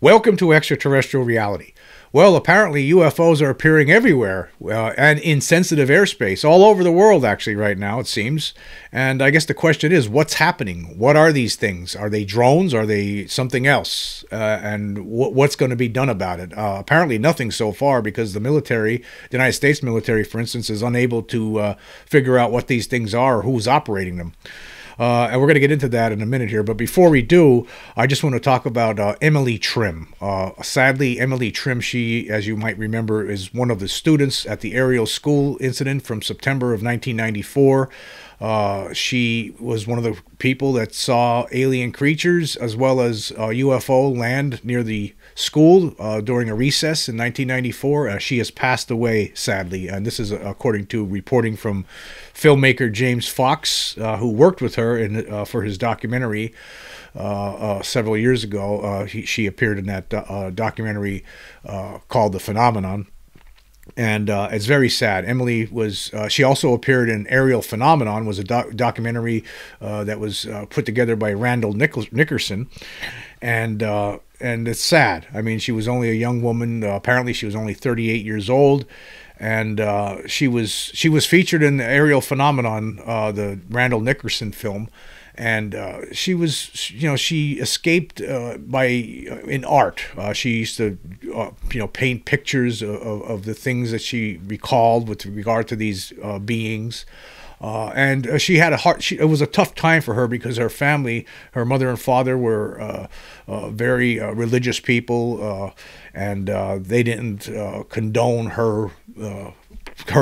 Welcome to Extraterrestrial Reality. Well, apparently UFOs are appearing everywhere and in sensitive airspace all over the world actually right now, it seems. And I guess the question is, what's happening? What are these things? Are they drones? Are they something else? And what's going to be done about it? Apparently nothing so far, because the military, the United States military, for instance, is unable to figure out what these things are or who's operating them. And we're going to get into that in a minute here. But before we do, I just want to talk about Emily Trim. Sadly, Emily Trim, she, as you might remember, is one of the students at the Ariel School incident from September of 1994. She was one of the people that saw alien creatures as well as UFO land near the school during a recess in 1994. She has passed away, sadly, and this is according to reporting from filmmaker James Fox, who worked with her in for his documentary several years ago. She appeared in that documentary called The Phenomenon. And it's very sad. Emily was, she also appeared in Aerial Phenomenon, was a documentary that was put together by Randall Nickerson. And it's sad. I mean, she was only a young woman. Apparently she was only 38 years old. And she was featured in the Aerial Phenomenon, the Randall Nickerson film. And she was, you know, she escaped in art. She used to, paint pictures of the things that she recalled with regard to these beings. And she had it was a tough time for her because her family, her mother and father were very religious people, and they didn't condone her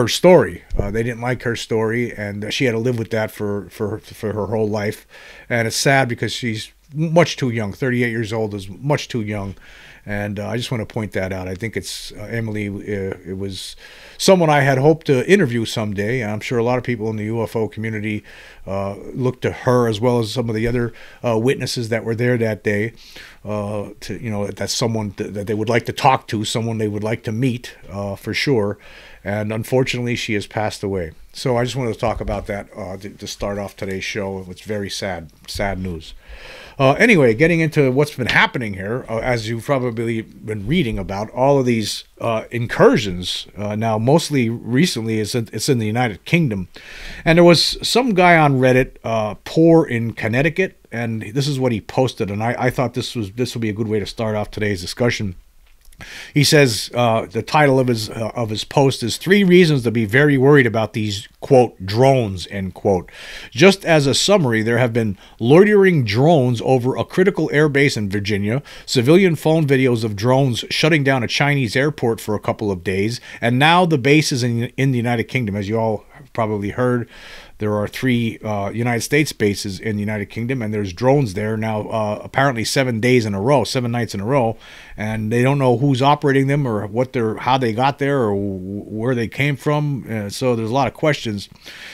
story. They didn't like her story, and she had to live with that for her whole life. And it's sad because she's much too young. 38 years old is much too young. And I just want to point that out. I think it's Emily. It was someone I had hoped to interview someday. I'm sure a lot of people in the UFO community looked to her, as well as some of the other witnesses that were there that day. That's someone that they would like to talk to, someone they would like to meet for sure. And unfortunately, she has passed away. So I just wanted to talk about that to start off today's show. It's very sad news. Anyway, getting into what's been happening here, as you've probably been reading about, all of these incursions, now mostly recently it's in the United Kingdom. And there was some guy on Reddit, Poor in Connecticut, and this is what he posted, and I thought this would be a good way to start off today's discussion. He says the title of his post is 3 reasons to be very worried about these, quote, drones, end quote. Just as a summary, there have been loitering drones over a critical airbase in Virginia, civilian phone videos of drones shutting down a Chinese airport for a couple of days, and now the base is in the United Kingdom. As you all have probably heard, there are 3 United States bases in the United Kingdom, and there's drones there now, apparently 7 nights in a row, and they don't know who's operating them or how they got there or where they came from. So there's a lot of questions.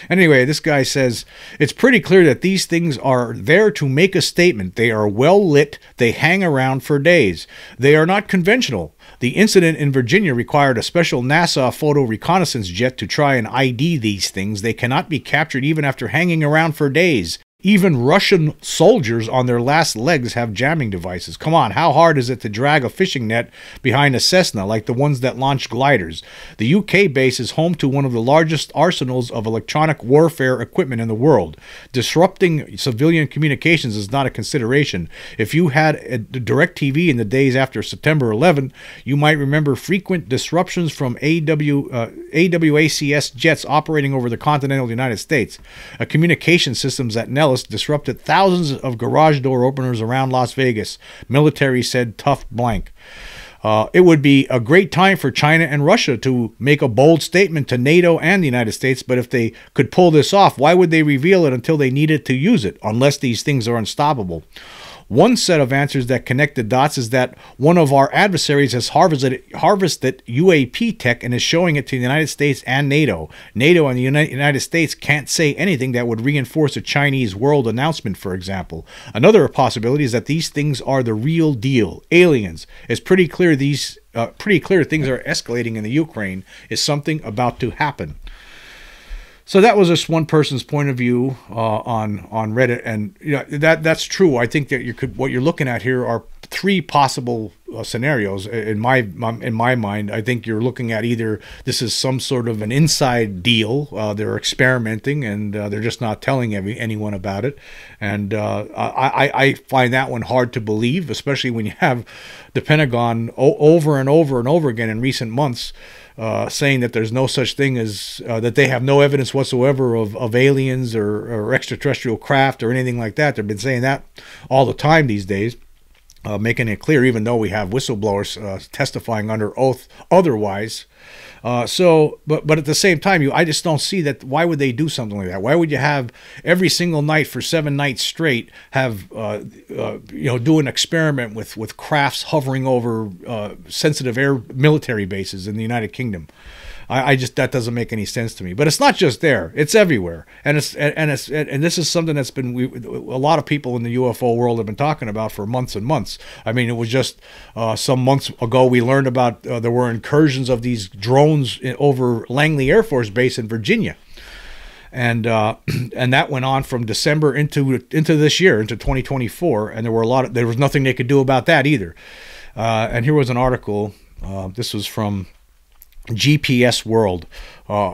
Anyway, this guy says, it's pretty clear that these things are there to make a statement. They are well lit. They hang around for days. They are not conventional. The incident in Virginia required a special NASA photo reconnaissance jet to try and ID these things. They cannot be captured even after hanging around for days. Even Russian soldiers on their last legs have jamming devices. Come on, how hard is it to drag a fishing net behind a Cessna like the ones that launch gliders? The UK base is home to one of the largest arsenals of electronic warfare equipment in the world. Disrupting civilian communications is not a consideration. If you had a DirecTV in the days after September 11, you might remember frequent disruptions from AWACS jets operating over the continental United States. Communication systems at Nellis disrupted thousands of garage door openers around Las Vegas. Military said tough blank. It would be a great time for China and Russia to make a bold statement to NATO and the United States, but if they could pull this off, why would they reveal it until they needed to use it, unless these things are unstoppable? One set of answers that connect the dots is that one of our adversaries has harvested UAP tech and is showing it to the United States and NATO. NATO and the United States can't say anything that would reinforce a Chinese world announcement, for example. Another possibility is that these things are the real deal. Aliens. It's pretty clear things are escalating in the Ukraine. Is something about to happen? So that was just one person's point of view on Reddit, and that's true. I think that what you're looking at here are 3 possible scenarios. In my mind, I think you're looking at either this is some sort of an inside deal. They're experimenting and they're just not telling anyone about it. And I find that one hard to believe, especially when you have the Pentagon over and over and over again in recent months saying that there's no such thing as that they have no evidence whatsoever of aliens or extraterrestrial craft or anything like that. They've been saying that all the time these days, making it clear, even though we have whistleblowers testifying under oath otherwise. But at the same time, I just don't see that. Why would they do something like that? Why would you have every single night for 7 nights straight have do an experiment with crafts hovering over sensitive air military bases in the United Kingdom? I just, that doesn't make any sense to me. But it's not just there; it's everywhere, and this is something that's been a lot of people in the UFO world have been talking about for months and months. I mean, it was just some months ago we learned about there were incursions of these drones over Langley Air Force Base in Virginia, and that went on from December into this year, into 2024, and there was nothing they could do about that either. And here was an article. This was from GPS World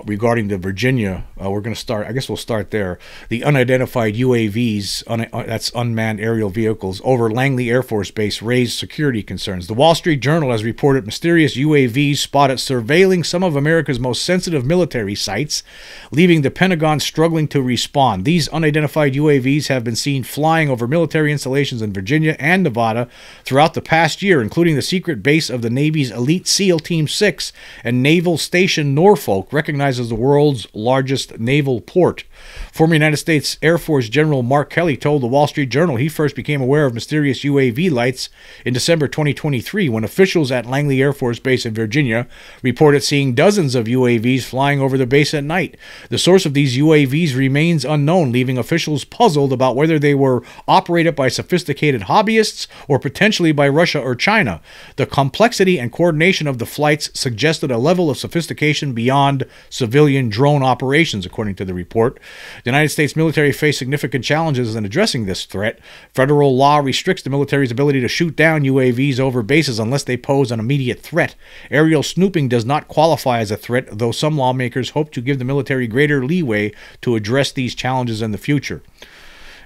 regarding the Virginia. We're going to start, I guess we'll start there. The unidentified UAVs, that's unmanned aerial vehicles, over Langley Air Force Base raised security concerns. The Wall Street Journal has reported mysterious UAVs spotted surveilling some of America's most sensitive military sites, leaving the Pentagon struggling to respond. These unidentified UAVs have been seen flying over military installations in Virginia and Nevada throughout the past year, including the secret base of the Navy's Elite SEAL Team 6 and Naval Station Norfolk, recognized as the world's largest naval port. Former United States Air Force General Mark Kelly told the Wall Street Journal he first became aware of mysterious UAV lights in December 2023 when officials at Langley Air Force Base in Virginia reported seeing dozens of UAVs flying over the base at night. The source of these UAVs remains unknown, leaving officials puzzled about whether they were operated by sophisticated hobbyists or potentially by Russia or China. The complexity and coordination of the flights suggested a level of sophistication beyond civilian drone operations, according to the report. The United States military faced significant challenges in addressing this threat. Federal law restricts the military's ability to shoot down UAVs over bases unless they pose an immediate threat. Aerial snooping does not qualify as a threat, though some lawmakers hope to give the military greater leeway to address these challenges in the future.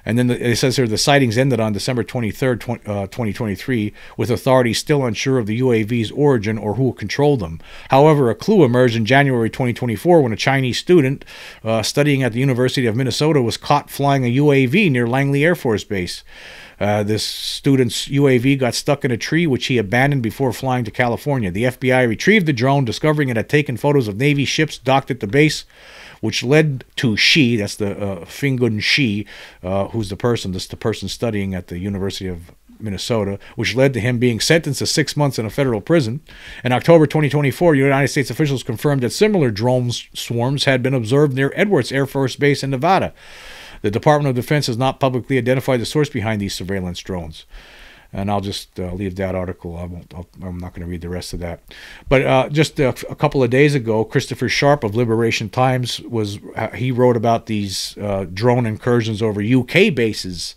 And then it says here the sightings ended on December 23rd, 2023, with authorities still unsure of the UAV's origin or who controlled them. However, a clue emerged in January 2024 when a Chinese student studying at the University of Minnesota was caught flying a UAV near Langley Air Force Base. This student's UAV got stuck in a tree, which he abandoned before flying to California. The FBI retrieved the drone, discovering it had taken photos of Navy ships docked at the base, which led to Shi, that's the Fingun Shi, who's the person studying at the University of Minnesota, which led to him being sentenced to 6 months in a federal prison. In October 2024, United States officials confirmed that similar drone swarms had been observed near Edwards Air Force Base in Nevada. The Department of Defense has not publicly identified the source behind these surveillance drones. And I'll just leave that article. I'm not going to read the rest of that. But just a couple of days ago, Christopher Sharp of Liberation Times he wrote about these drone incursions over UK bases.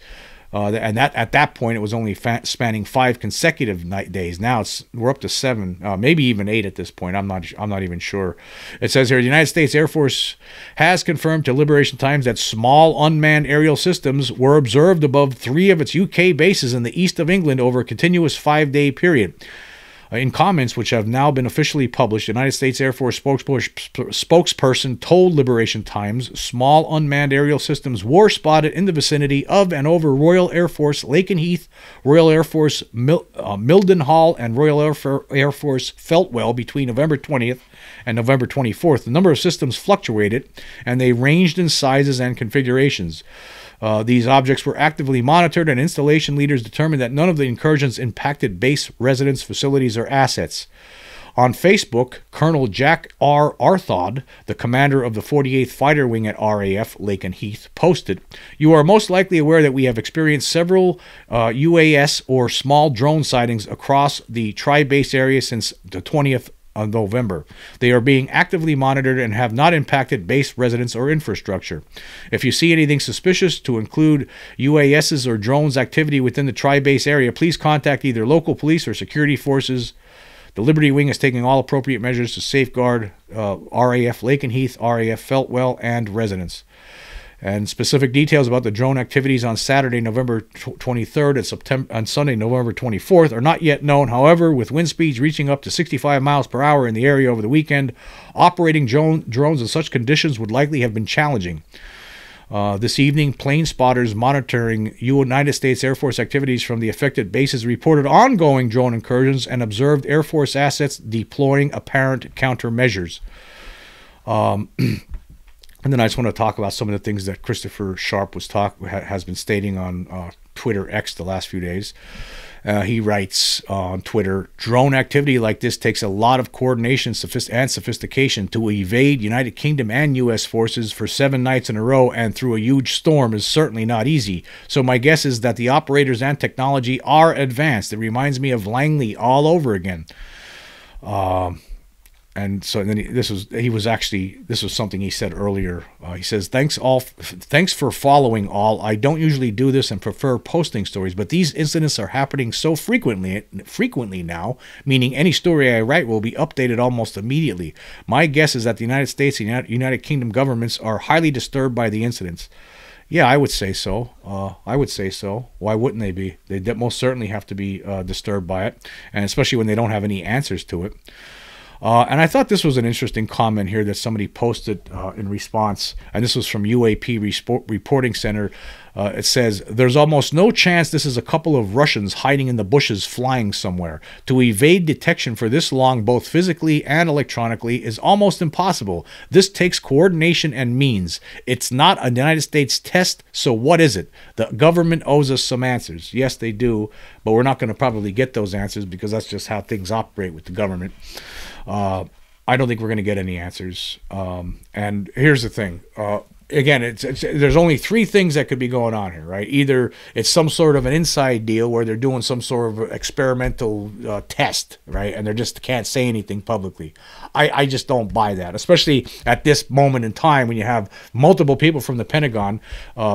And that at that point, it was only spanning 5 consecutive days. Now we're up to 7, maybe even 8 at this point. I'm not even sure. It says here, the United States Air Force has confirmed to Liberation Times that small unmanned aerial systems were observed above 3 of its UK bases in the east of England over a continuous 5-day period. In comments which have now been officially published, United States Air Force spokesperson told Liberation Times small unmanned aerial systems were spotted in the vicinity of and over Royal Air Force Lakenheath, Royal Air Force Mildenhall, and Royal Air Force Feltwell between November 20th and November 24th. The number of systems fluctuated, and they ranged in sizes and configurations. These objects were actively monitored, and installation leaders determined that none of the incursions impacted base residents, facilities, or assets. On Facebook, Colonel Jack R. Arthod, the commander of the 48th Fighter Wing at RAF Lakenheath, posted, "You are most likely aware that we have experienced several UAS or small drone sightings across the tri-base area since the 20th November. They are being actively monitored and have not impacted base residents or infrastructure. If you see anything suspicious, to include UASs or drones activity within the tri-base area, please contact either local police or security forces. The Liberty Wing is taking all appropriate measures to safeguard RAF Lakenheath, RAF Feltwell, and residents. And specific details about the drone activities on Saturday, November 23rd and Sunday, November 24th are not yet known. However, with wind speeds reaching up to 65 miles per hour in the area over the weekend, operating drones in such conditions would likely have been challenging. This evening, plane spotters monitoring United States Air Force activities from the affected bases reported ongoing drone incursions and observed Air Force assets deploying apparent countermeasures. And then I just want to talk about some of the things that Christopher Sharp has been stating on Twitter X the last few days. He writes on Twitter, drone activity like this takes a lot of coordination and sophistication. To evade United Kingdom and U.S. forces for 7 nights in a row and through a huge storm is certainly not easy. So my guess is that the operators and technology are advanced. It reminds me of Langley all over again. And so then this was something he said earlier. He says, thanks for following all. I don't usually do this and prefer posting stories, but these incidents are happening so frequently now, meaning any story I write will be updated almost immediately. My guess is that the United States and United Kingdom governments are highly disturbed by the incidents. Yeah, I would say so. Why wouldn't they be? They most certainly have to be disturbed by it, and especially when they don't have any answers to it. And I thought this was an interesting comment here that somebody posted in response, and this was from UAP Reporting Center. It says, there's almost no chance this is a couple of Russians hiding in the bushes flying somewhere. To evade detection for this long, both physically and electronically, is almost impossible. This takes coordination and means. It's not a United States test, so what is it? The government owes us some answers. Yes, they do, but we're not going to probably get those answers because that's just how things operate with the government. I don't think we're going to get any answers. And here's the thing. Again, there's only 3 things that could be going on here, right? Either it's some sort of an inside deal where they're doing some sort of experimental test, right? And they just can't say anything publicly. I just don't buy that, especially at this moment in time when you have multiple people from the Pentagon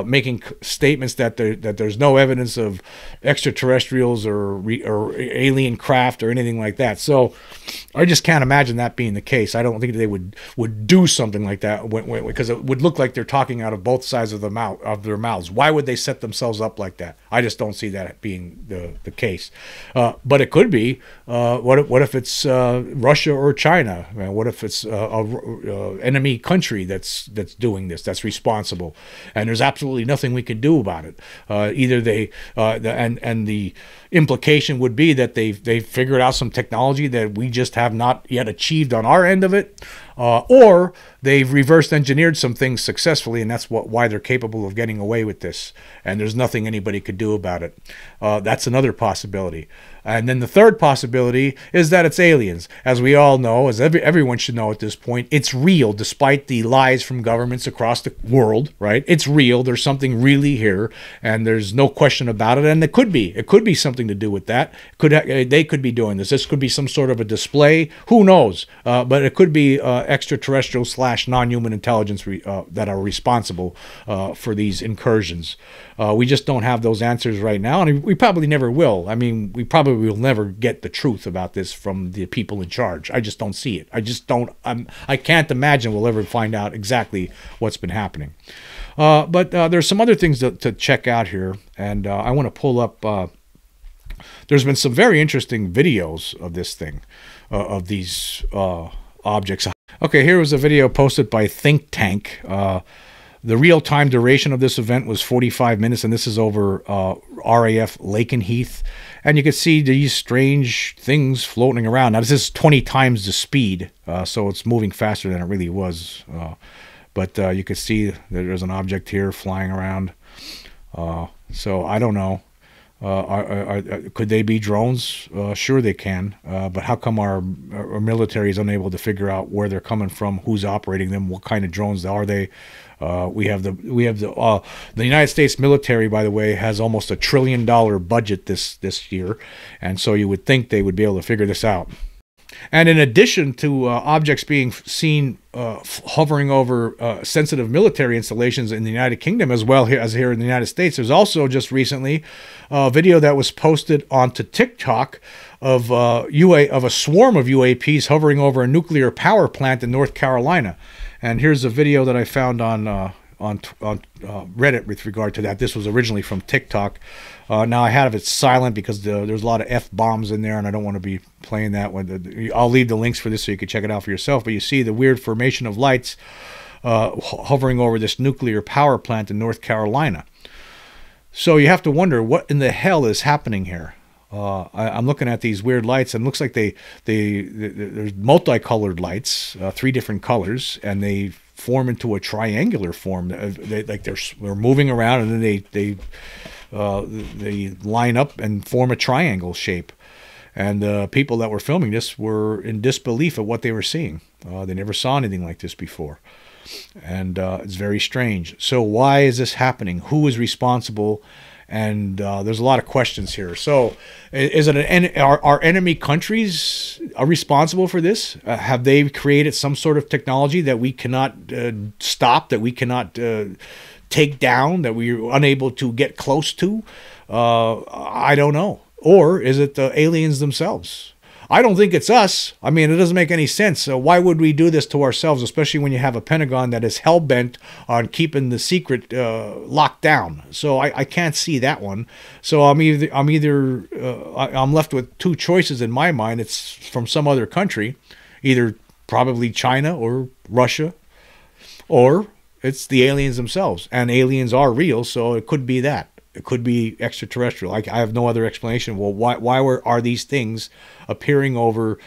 making statements that there's no evidence of extraterrestrials or alien craft or anything like that. So I just can't imagine that being the case. I don't think they would do something like that because it would look like they're talking out of both sides of their mouths. Why would they set themselves up like that? I just don't see that being the case. But it could be. What if it's Russia or China? What if it's a enemy country that's doing this, that's responsible, and there's absolutely nothing we can do about it? Either they and the implication would be that they've figured out some technology that we just have not yet achieved on our end of it, or they've reversed engineered some things successfully, and that's why they're capable of getting away with this, and there's nothing anybody could do about it. That's another possibility. And then the third possibility is that it's aliens. As we all know, as everyone should know at this point, it's real, despite the lies from governments across the world, right? It's real. There's something really here, and there's no question about it. And it could be something to do with that. They could be doing this. This could be some sort of a display. Who knows? But it could be extraterrestrial / non-human intelligence that are responsible for these incursions. We just don't have those answers right now, and we probably never will. I mean, we probably will never get the truth about this from the people in charge. I just don't see it. I can't imagine we'll ever find out exactly what's been happening. But there's some other things to check out here, and I want to pull up. There's been some very interesting videos of this thing, of these objects. Okay, here was a video posted by Think Tank. The real-time duration of this event was 45 minutes, and this is over RAF Lakenheath. And you can see these strange things floating around. Now, this is 20 times the speed, so it's moving faster than it really was. But you can see that there's an object here flying around. So I don't know. Could they be drones? Sure they can, but how come our military is unable to figure out where they're coming from, who's operating them, what kind of drones are they? We have the United States military, by the way, has almost $1 trillion budget this year, and so you would think they would be able to figure this out. And in addition to objects being seen hovering over sensitive military installations in the United Kingdom as well as here in the United States, there's also just recently a video that was posted onto TikTok of a swarm of UAPs hovering over a nuclear power plant in North Carolina. And here's a video that I found on Reddit with regard to that. This was originally from TikTok. Now I have it silent because there's a lot of F-bombs in there, and I don't want to be playing that one. I'll leave the links for this so you can check it out for yourself. But you see the weird formation of lights hovering over this nuclear power plant in North Carolina. So you have to wonder, what in the hell is happening here? I'm looking at these weird lights, and it looks like there's multicolored lights, 3 different colors, and they form into a triangular form. They're moving around, and then they line up and form a triangle shape. And people that were filming this were in disbelief at what they were seeing. They never saw anything like this before. And it's very strange. So why is this happening? Who is responsible? And there's a lot of questions here. So is it are enemy countries are responsible for this? Have they created some sort of technology that we cannot stop, that we cannot take down, that we're unable to get close to? I don't know. Or is it the aliens themselves? I don't think it's us. I mean, it doesn't make any sense. So why would we do this to ourselves, especially when you have a Pentagon that is hell-bent on keeping the secret locked down? So I can't see that one. So I'm left with 2 choices in my mind. It's from some other country, either probably China or Russia, or it's the aliens themselves. And aliens are real, so it could be that. It could be extraterrestrial. I have no other explanation. Well, why are these things appearing over?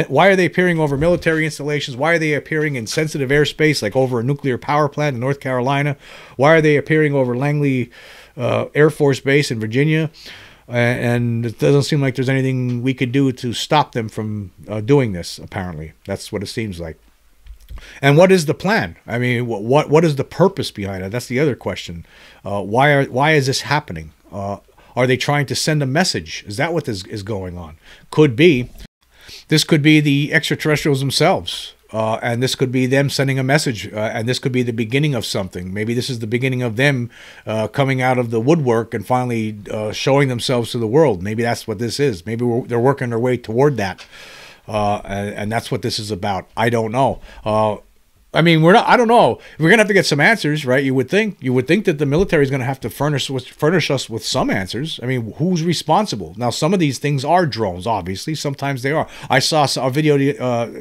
Why are they appearing over military installations? Why are they appearing in sensitive airspace, like over a nuclear power plant in North Carolina? Why are they appearing over Langley Air Force Base in Virginia? And it doesn't seem like there's anything we could do to stop them from doing this. Apparently, that's what it seems like. And what is the plan? I mean, what is the purpose behind it? That's the other question. Why is this happening? Are they trying to send a message? Is that what is going on? Could be. This could be the extraterrestrials themselves. And this could be them sending a message. And this could be the beginning of something. Maybe this is the beginning of them coming out of the woodwork and finally showing themselves to the world. Maybe that's what this is. Maybe they're working their way toward that. And that's what this is about. I don't know. I mean, I don't know. We're gonna have to get some answers, right? You would think that the military is gonna have to furnish us with some answers. I mean, who's responsible? Now, some of these things are drones, obviously. Sometimes they are. I saw a video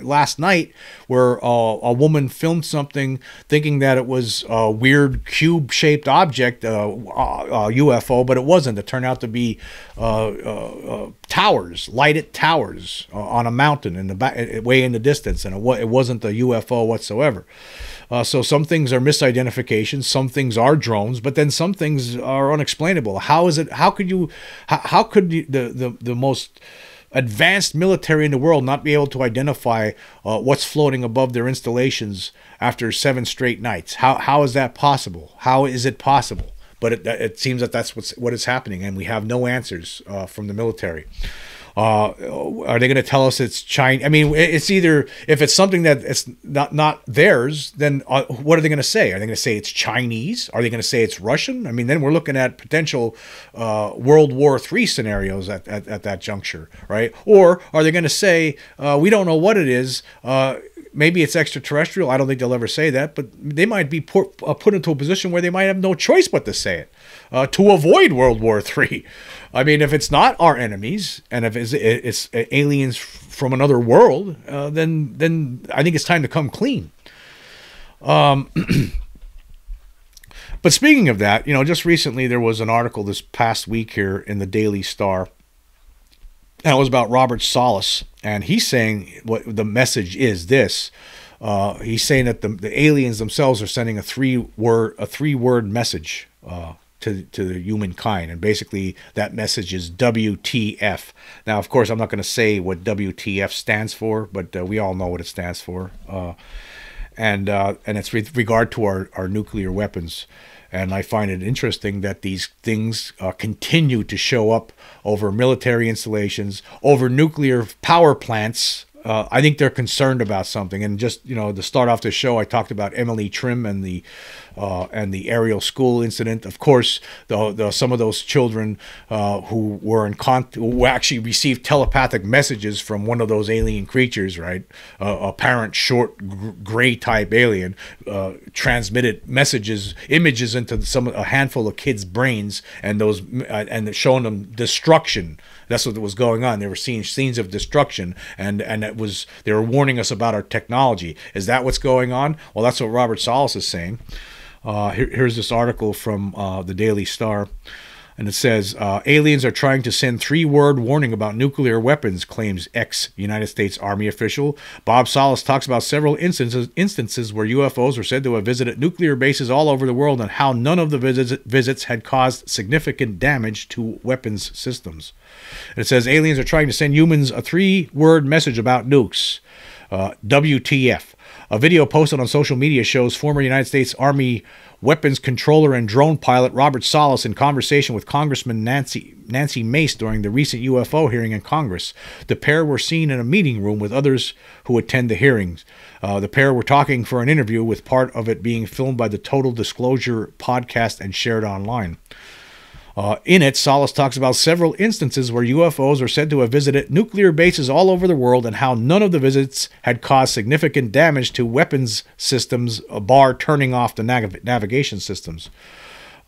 last night where a woman filmed something thinking that it was a weird cube-shaped object, UFO, but it wasn't. It turned out to be towers, lighted towers on a mountain in the back, way in the distance, and it wasn't a UFO whatsoever. So some things are misidentifications, some things are drones, but then some things are unexplainable. How is it? How could the most advanced military in the world not be able to identify what's floating above their installations after 7 straight nights? How is that possible? How is it possible? But it seems that that's what is happening, and we have no answers from the military. Are they going to tell us it's China? I mean, it's either, if it's something that it's not theirs, then what are they going to say? Are they going to say it's Chinese? Are they going to say it's Russian? I mean, then we're looking at potential World War III scenarios at that juncture, right? Or are they going to say, we don't know what it is, maybe it's extraterrestrial? I don't think they'll ever say that, but they might be put into a position where they might have no choice but to say it to avoid World War III. I mean, if it's not our enemies, and if it's aliens from another world, then I think it's time to come clean. But speaking of that, just recently there was an article this past week here in the Daily Star, and it was about Robert Salas, and he's saying what the message is this. He's saying that the aliens themselves are sending a three-word message to the humankind, and basically that message is WTF. Now, of course, I'm not going to say what WTF stands for, but we all know what it stands for, and it's with regard to our nuclear weapons. And I find it interesting that these things continue to show up over military installations, over nuclear power plants, I think they're concerned about something. And just, you know, to start off the show, I talked about Emily Trim and the Ariel school incident. Of course, some of those children who actually received telepathic messages from one of those alien creatures, right? Apparent short gray type alien transmitted images into a handful of kids' brains, and showing them destruction. That's what was going on. They were seeing scenes of destruction, and they were warning us about our technology. Is that what's going on? Well, that's what Robert Salas is saying. Here's this article from the Daily Star, and it says, aliens are trying to send 3-word warning about nuclear weapons, claims ex-United States Army official. Bob Salas talks about several instances where UFOs were said to have visited nuclear bases all over the world and how none of the visits had caused significant damage to weapons systems. And it says aliens are trying to send humans a 3-word message about nukes. WTF. A video posted on social media shows former United States Army weapons controller and drone pilot Robert Salas in conversation with Congressman Nancy Mace during the recent UFO hearing in Congress. The pair were seen in a meeting room with others who attend the hearings. The pair were talking for an interview, with part of it being filmed by the Total Disclosure podcast and shared online. In it, Salas talks about several instances where UFOs are said to have visited nuclear bases all over the world and how none of the visits had caused significant damage to weapons systems, bar turning off the navigation systems.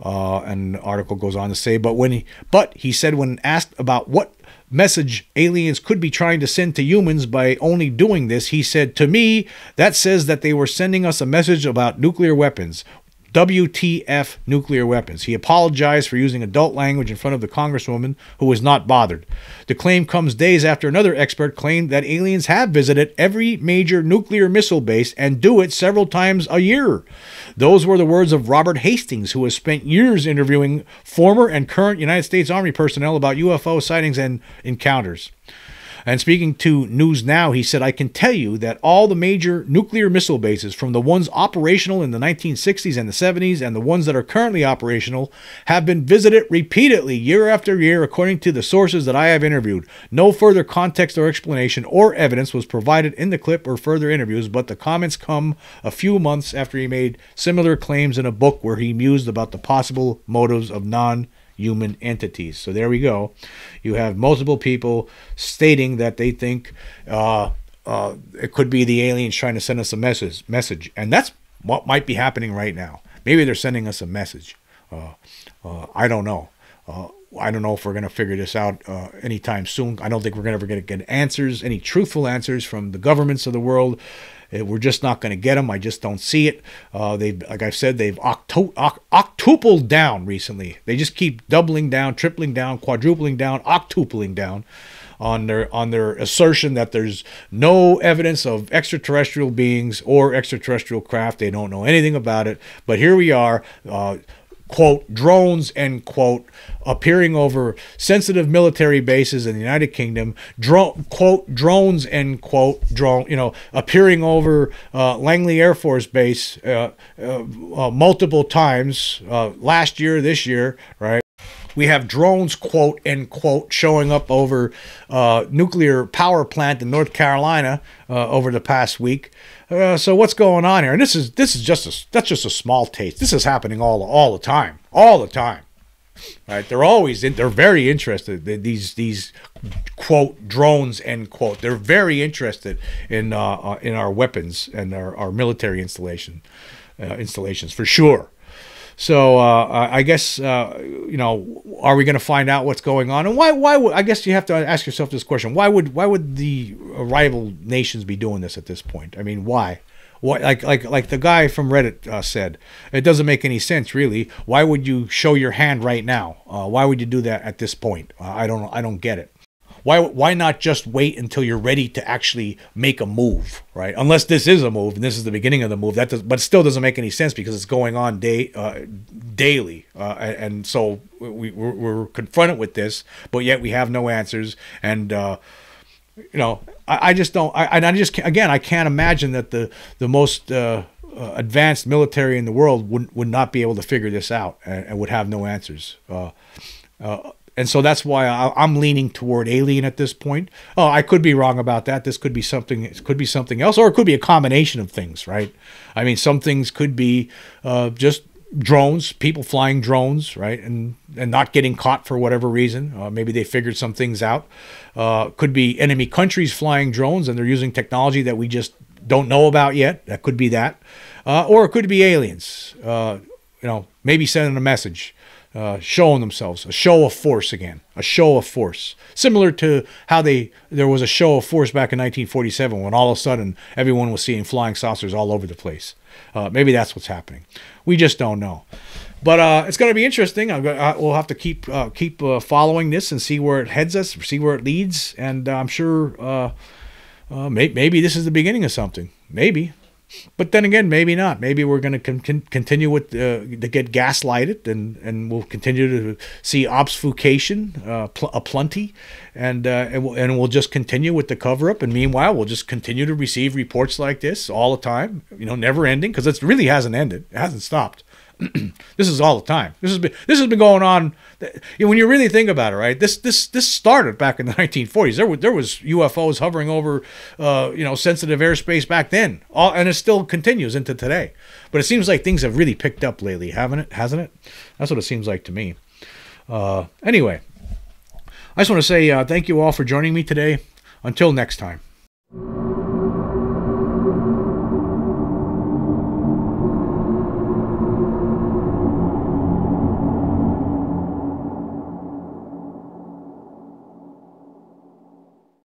And the article goes on to say, but he said when asked about what message aliens could be trying to send to humans by only doing this, he said, "To me, that says that they were sending us a message about nuclear weapons. WTF nuclear weapons." He apologized for using adult language in front of the Congresswoman, who was not bothered. The claim comes days after another expert claimed that aliens have visited every major nuclear missile base and do it several times a year. Those were the words of Robert Hastings, who has spent years interviewing former and current United States Army personnel about UFO sightings and encounters. And speaking to News Now, he said, "I can tell you that all the major nuclear missile bases, from the ones operational in the 1960s and the 70s and the ones that are currently operational, have been visited repeatedly year after year, according to the sources that I have interviewed. No further context or explanation or evidence was provided in the clip or further interviews, but the comments come a few months after he made similar claims in a book where he mused about the possible motives of non-human entities." So there we go. You have multiple people stating that they think it could be the aliens trying to send us a message. And that's what might be happening right now. Maybe they're sending us a message. I don't know. I don't know if we're going to figure this out anytime soon. I don't think we're ever going to get answers, any truthful answers from the governments of the world. We're just not going to get them. I just don't see it. Like I've said, they've octupled down recently. They just keep doubling down, tripling down, quadrupling down, octupling down on their assertion that there's no evidence of extraterrestrial beings or extraterrestrial craft. They don't know anything about it. But here we are, quote, drones, end quote, appearing over sensitive military bases in the United Kingdom, quote, drones, end quote, appearing over Langley Air Force Base multiple times last year, this year, right? We have drones, quote, end quote, showing up over nuclear power plant in North Carolina over the past week. So what's going on here? And that's just a small taste. This is happening all the time, right? They're very interested. These quote drones, end quote. They're very interested in our weapons and our military installations for sure. So I guess are we going to find out what's going on? And why would, I guess you have to ask yourself this question: why would the rival nations be doing this at this point? I mean, why? What, like the guy from Reddit said, it doesn't make any sense, really. Why would you show your hand right now? Why would you do that at this point? I don't get it. Why not just wait until you're ready to actually make a move, right? Unless this is a move and this is the beginning of the move. But it still doesn't make any sense because it's going on daily, and so we're confronted with this, but yet we have no answers. And I just don't. I can't imagine that the most advanced military in the world would not be able to figure this out and would have no answers. And so that's why I'm leaning toward alien at this point. Oh, I could be wrong about that. This could be something. It could be something else, or it could be a combination of things, right? I mean, some things could be just drones, people flying drones, right, and not getting caught for whatever reason. Maybe they figured some things out. Could be enemy countries flying drones, and they're using technology that we just don't know about yet. That could be that, or it could be aliens. Maybe sending a message. Showing themselves, a show of force again, a show of force, similar to how there was a show of force back in 1947 when all of a sudden everyone was seeing flying saucers all over the place. Maybe that's what's happening. We just don't know. But it's going to be interesting. We'll have to keep following this and see where it heads us, see where it leads, and I'm sure maybe this is the beginning of something. Maybe. But then again, maybe not. Maybe we're going to continue with to get gaslighted, and we'll continue to see obfuscation aplenty, and we'll just continue with the cover up. And meanwhile, we'll just continue to receive reports like this all the time. Never ending, because it really hasn't ended. It hasn't stopped. This is all the time. This has been going on. When you really think about it, right? This started back in the 1940s. There was UFOs hovering over sensitive airspace back then, and it still continues into today. But it seems like things have really picked up lately, hasn't it? That's what it seems like to me. Anyway, I just want to say thank you all for joining me today. Until next time.